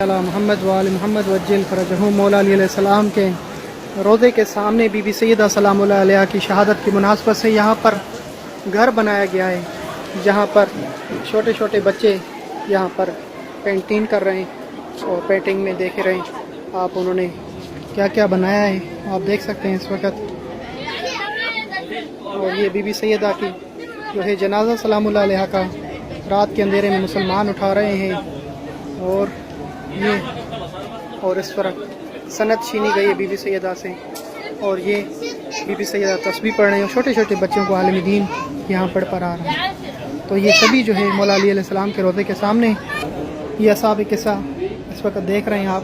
محمد وآل محمد وجل فرجہم مولا علیہ السلام کے روضے کے سامنے بی بی سیدہ سلام اللہ علیہ کی شہادت کی مناسبت سے یہاں پر گھر بنایا گیا ہے، جہاں پر چھوٹے چھوٹے بچے یہاں پر پینٹنگ کر رہے ہیں اور پینٹنگ میں دیکھ رہے ہیں آپ انہوں نے کیا کیا بنایا ہے، آپ دیکھ سکتے ہیں اس وقت۔ اور یہ بی بی سیدہ کی جو ہے جنازہ سلام اللہ علیہ کا رات کے اندھیرے میں مسلمان اٹھا رہے ہیں، اور اس پر سند چھینی گئی ہے بی بی سیدہ سے، اور یہ بی بی سیدہ تسبیح پڑھ رہے ہیں، چھوٹے چھوٹے بچوں کو عالم دین یہاں پڑھ آ رہا ہے۔ تو یہ سبھی جو ہے مولا علی علیہ السلام کے روضے کے سامنے یہ اصحاب قصہ اس وقت دیکھ رہے ہیں آپ،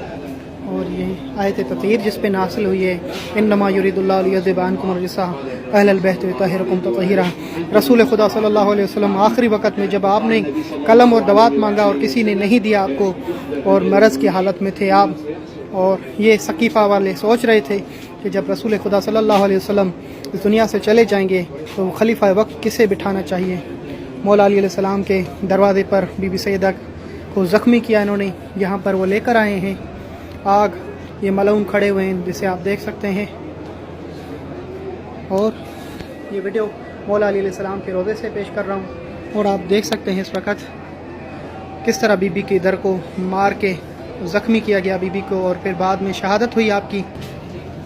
اور یہ آیت تطہیر جس پہ نازل ہوئی ہے، انما یرید اللہ لیذھب عنکم الرجس اہل البیت ویطہرکم تطہیرا۔ رسول خدا صلی اللہ علیہ وسلم آخری وقت میں جب آپ نے قلم اور دوات مانگا اور کسی نے نہیں دیا آپ کو، اور مرض کی حالت میں تھے آپ، اور یہ ثقیفہ والے سوچ رہے تھے کہ جب رسول خدا صلی اللہ علیہ وسلم اس دنیا سے چلے جائیں گے تو خلیفہ وقت کسے بٹھانا چاہیے۔ مولا علی علیہ السلام کے دروازے پر بی بی سیدہ کو زخمی کیا انہوں نے، یہاں پر وہ لے کر آئے ہیں آگ، یہ ملعون کھڑے ہوئے ہیں جسے آپ دیکھ سکتے ہیں۔ اور یہ ویڈیو مولا علی علیہ السلام کے روضے سے پیش کر رہا ہوں، اور آپ دیکھ سکتے ہیں اس وقت کس طرح بی بی کے در کو مار کے زخمی کیا گیا بی بی کو، اور پھر بعد میں شہادت ہوئی آپ کی۔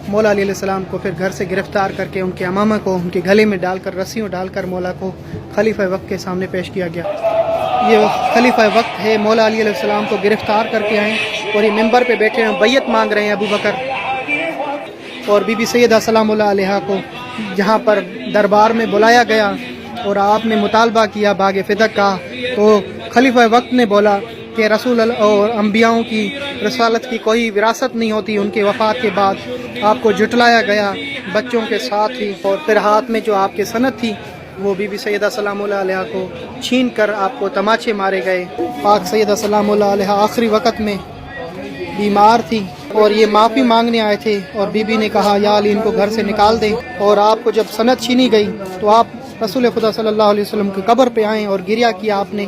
مولا علی علیہ السلام کو پھر گھر سے گرفتار کر کے ان کے امامہ کو ان کے گلے میں ڈال کر رسیوں ڈال کر مولا کو خلیفہ وقت کے سامنے پیش کیا گیا۔ یہ خلیفہ وقت ہے، مولا علی علیہ السلام کو گرفتار کر کے آئے اور یہ ممبر پہ بیٹھے ہیں، بیعت مانگ رہے ہیں ابو بکر اور بی بی سیدہ سلام اللہ علیہ کو جہاں پر دربار میں بلایا گیا اور آپ نے مطالبہ کیا باغ فدق کا، تو خلیفہ وقت نے بولا کہ رسول اللہ اور انبیاؤں کی رسالت کی کوئی وراثت نہیں ہوتی، ان کے وفات کے بعد آپ کو جھٹلایا گیا بچوں کے ساتھ ہی، اور پھر ہاتھ میں جو آپ کے سند تھی وہ بی بی سیدہ سلام اللہ علیہ کو چھین کر آپ کو تماچے مارے گئے۔ پاک سیدہ سلام اللہ علیہ آخری وقت میں بیمار تھی اور یہ معافی مانگنے آئے تھے، اور بی بی نے کہا یا علی ان کو گھر سے نکال دیں، اور آپ کو جب سند چھینی گئی تو آپ رسول خدا صلی اللہ علیہ وسلم کی قبر پہ آئیں اور گریہ کیا، آپ نے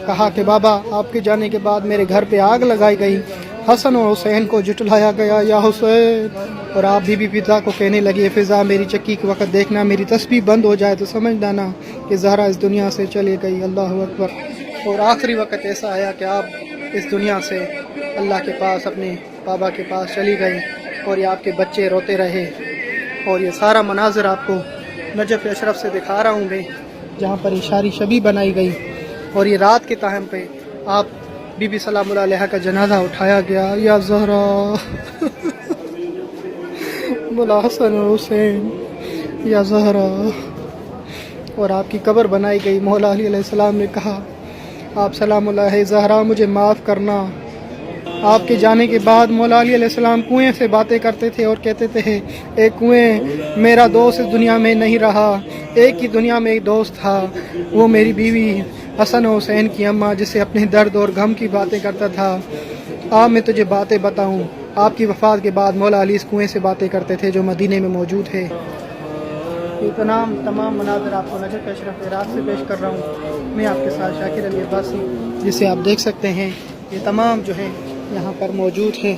کہا کہ بابا آپ کے جانے کے بعد میرے گھر پہ آگ لگائی گئی، حسن اور حسین کو جھٹلایا گیا یا حسین، اور آپ بی بی فضا کو کہنے لگے فضا میری چکی کے وقت دیکھنا میری تسبیح بند ہو جائے تو سمجھ لانا کہ زہرا اس دنیا سے چلی گئی، اللہ اکبر۔ اور آخری وقت ایسا آیا کہ آپ اس دنیا سے اللہ کے پاس اپنے بابا کے پاس چلی گئی، اور یہ آپ کے بچے روتے رہے، اور یہ سارا مناظر آپ کو نجف اشرف سے دکھا رہا ہوں میں، جہاں پر اشاری شبی بنائی گئی، اور یہ رات کے ٹائم پہ آپ بی بی سلام اللہ علیہ کا جنازہ اٹھایا گیا، یا زہرا مولا حسن و حسین یا زہرا، اور آپ کی قبر بنائی گئی۔ مولا علی علیہ السلام نے کہا آپ سلام اللہ زہرا مجھے معاف کرنا۔ آپ کے جانے کے بعد مولا علی علیہ السلام کنویں سے باتیں کرتے تھے اور کہتے تھے ایک کنویں میرا دوست اس دنیا میں نہیں رہا، ایک ہی دنیا میں ایک دوست تھا، وہ میری بیوی حسن و حسین کی اماں، جسے اپنے درد اور غم کی باتیں کرتا تھا۔ آپ میں تجھے باتیں بتاؤں، آپ کی وفات کے بعد مولا علی اس کنویں سے باتیں کرتے تھے جو مدینے میں موجود ہے۔ یہ تمام مناظر آپ کو نجف اشرف رات سے پیش کر رہا ہوں، میں آپ کے ساتھ شاکر علی عباسی، جسے آپ دیکھ سکتے ہیں یہ تمام جو ہے یہاں پر موجود ہے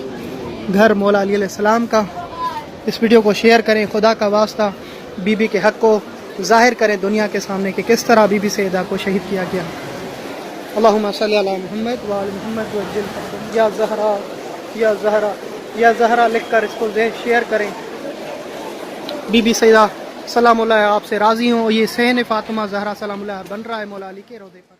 گھر مولا علی علیہ السلام کا۔ اس ویڈیو کو شیئر کریں، خدا کا واسطہ بی بی کے حق کو ظاہر کریں دنیا کے سامنے کہ کس طرح بی بی سیدہ کو شہید کیا گیا۔ اللہم صلی علی محمد وآل محمد وجل یا زہرا یا زہرا یا زہرا لکھ کر اس کو شیئر کریں۔ بی بی سیدہ سلام اللہ آپ سے راضی ہوں، یہ صحن فاطمہ زہرا سلام اللہ بن رہا ہے مولا علی کے روضے پر۔